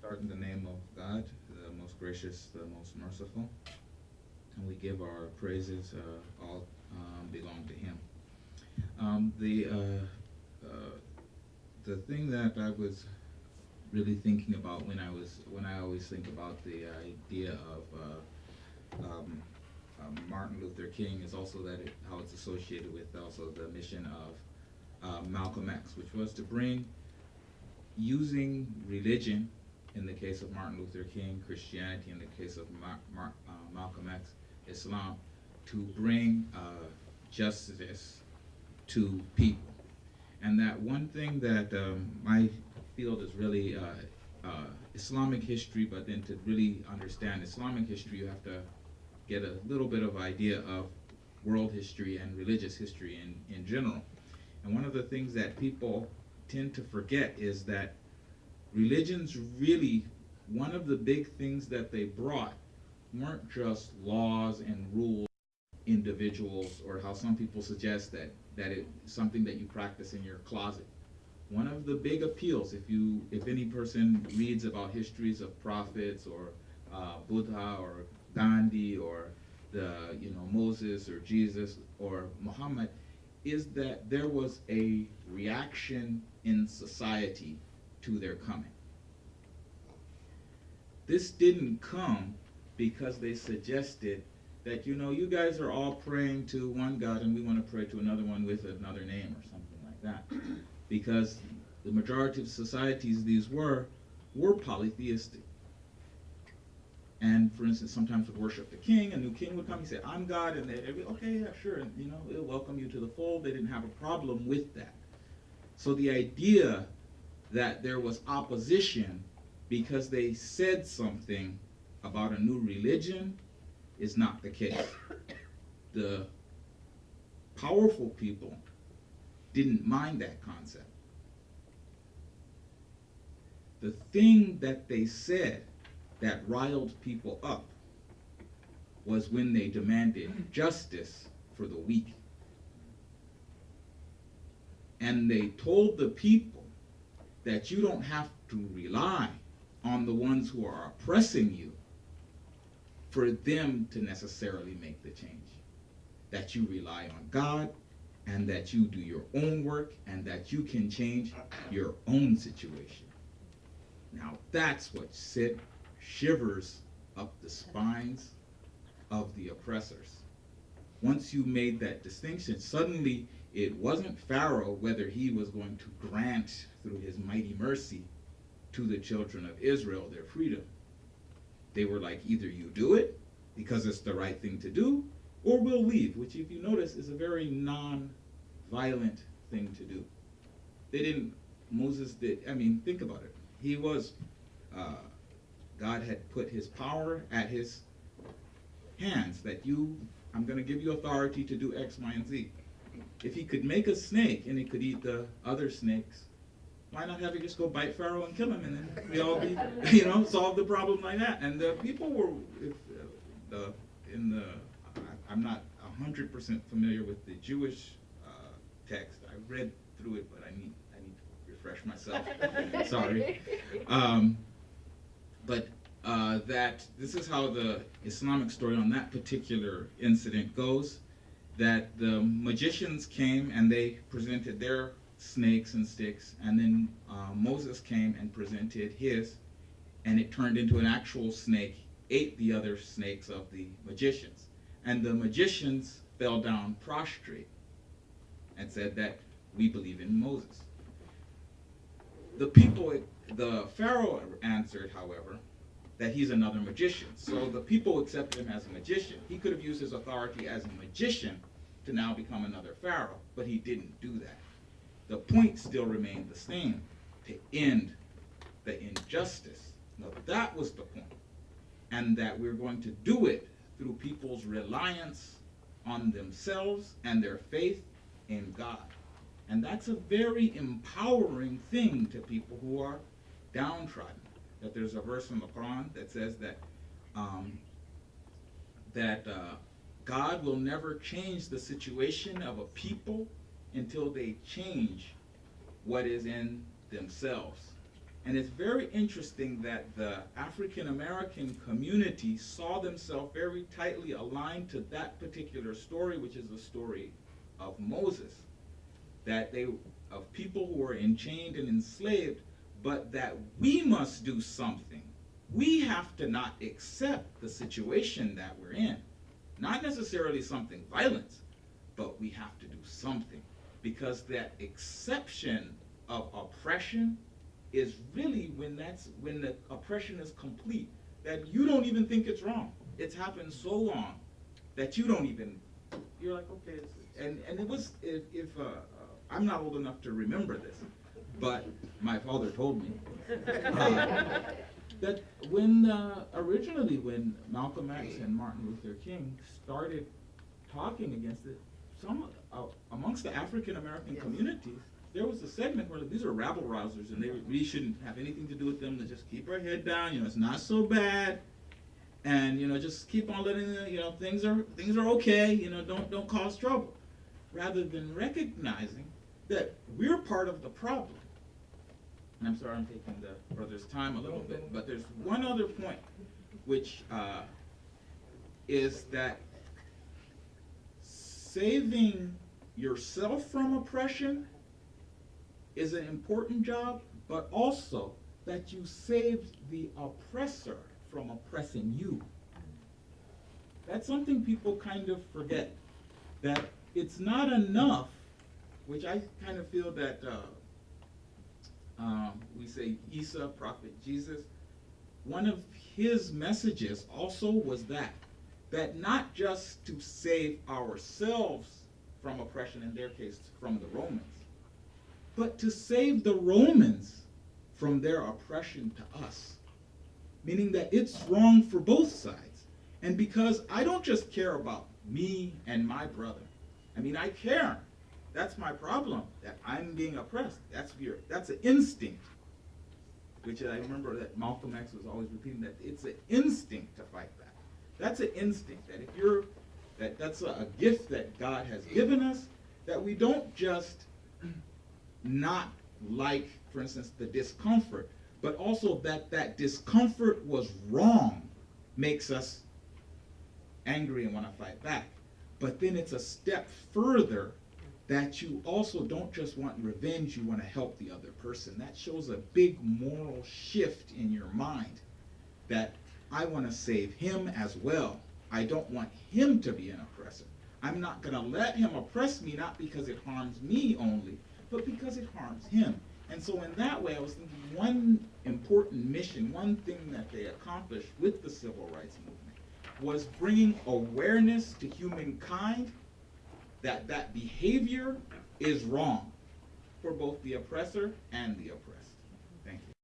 start in the name of God, the most gracious, the most merciful, and we give our praises all belong to Him. Um, the uh, uh, the thing that I was really thinking about when I always think about the idea of Martin Luther King is also how it's associated with also the mission of Malcolm X, which was to bring using religion in the case of Martin Luther King, Christianity in the case of Malcolm X, Islam, to bring justice to people. And that one thing that my field is really Islamic history, but then to really understand Islamic history, you have to get a little bit of idea of world history and religious history in general. And one of the things that people tend to forget is that religions really, one of the big things that they brought weren't just laws and rules, individuals, or how some people suggest that it's something that you practice in your closet. One of the big appeals, if any person reads about histories of prophets or Buddha or Gandhi or Moses or Jesus or Muhammad, is that there was a reaction in society to their coming. This didn't come because they suggested that, you guys are all praying to one God and we want to pray to another one with another name or something like that. Because the majority of societies these were polytheistic. And for instance, sometimes would worship the king, a new king would come, he said, I'm God, and they'd be, okay, yeah, sure, and they'll welcome you to the fold. They didn't have a problem with that. So the idea that there was opposition because they said something about a new religion is not the case. The powerful people didn't mind that concept. The thing that they said that riled people up was when they demanded justice for the weak. And they told the people that you don't have to rely on the ones who are oppressing you for them to necessarily make the change. That you rely on God, and that you do your own work, and that you can change your own situation. Now that's what shivers up the spines of the oppressors. Once you made that distinction, suddenly it wasn't Pharaoh whether he was going to grant through his mighty mercy to the children of Israel their freedom. They were like, either you do it because it's the right thing to do, or we'll leave, which if you notice is a very non-violent thing to do. Moses did, think about it. He was, God had put his power at his hands that I'm going to give you authority to do X, Y, and Z. If he could make a snake and it could eat the other snakes, why not have you just go bite Pharaoh and kill him, and then we all be, solve the problem like that? And the people were, I'm not 100% familiar with the Jewish text. I read through it, but I need to refresh myself. Sorry. But that this is how the Islamic story on that particular incident goes, that the magicians came and they presented their snakes and sticks, and then Moses came and presented his, and it turned into an actual snake, ate the other snakes of the magicians. And the magicians fell down prostrate and said that we believe in Moses. The Pharaoh answered, however, that he's another magician. So the people accepted him as a magician. He could have used his authority as a magician to now become another Pharaoh, but he didn't do that. The point still remained the same, to end the injustice. Now that was the point. And that we're going to do it through people's reliance on themselves and their faith in God. And that's a very empowering thing to people who are downtrodden. That there's a verse in the Quran that says that God will never change the situation of a people until they change what is in themselves. And it's very interesting that the African American community saw themselves very tightly aligned to that particular story, which is the story of Moses, that they, of people who were enchained and enslaved, but that we must do something. We have to not accept the situation that we're in. Not necessarily something violent, but we have to do something. Because that exception of oppression is really when the oppression is complete, that you don't even think it's wrong. It's happened so long that you don't even, you're like, okay, and it was, I'm not old enough to remember this, but my father told me that originally when Malcolm X and Martin Luther King started talking against it, amongst the African American communities, there was a segment where these are rabble rousers and we shouldn't have anything to do with them, to just keep our head down, it's not so bad, and just keep on letting things are okay, don't cause trouble, rather than recognizing that we're part of the problem. And I'm sorry I'm taking the brother's time a little bit, but there's one other point, which is that saving yourself from oppression is an important job, but also that you saved the oppressor from oppressing you. That's something people kind of forget, that it's not enough, which I kind of feel that we say Isa, Prophet Jesus, one of his messages also was that not just to save ourselves from oppression, in their case from the Romans, but to save the Romans from their oppression to us. Meaning that it's wrong for both sides. And because I don't just care about me and my brother. I care. That's my problem, that I'm being oppressed. That's an instinct. Which I remember that Malcolm X was always repeating, that it's an instinct to fight back. That's an instinct, that that's a gift that God has given us, that we don't just not like, for instance, the discomfort, but also that discomfort was wrong makes us angry and want to fight back. But then it's a step further that you also don't just want revenge, you want to help the other person. That shows a big moral shift in your mind, that I want to save him as well. I don't want him to be an oppressor. I'm not going to let him oppress me, not because it harms me only, but because it harms him. And so in that way, I was thinking one important mission, one thing that they accomplished with the civil rights movement was bringing awareness to humankind that behavior is wrong for both the oppressor and the oppressed. Thank you.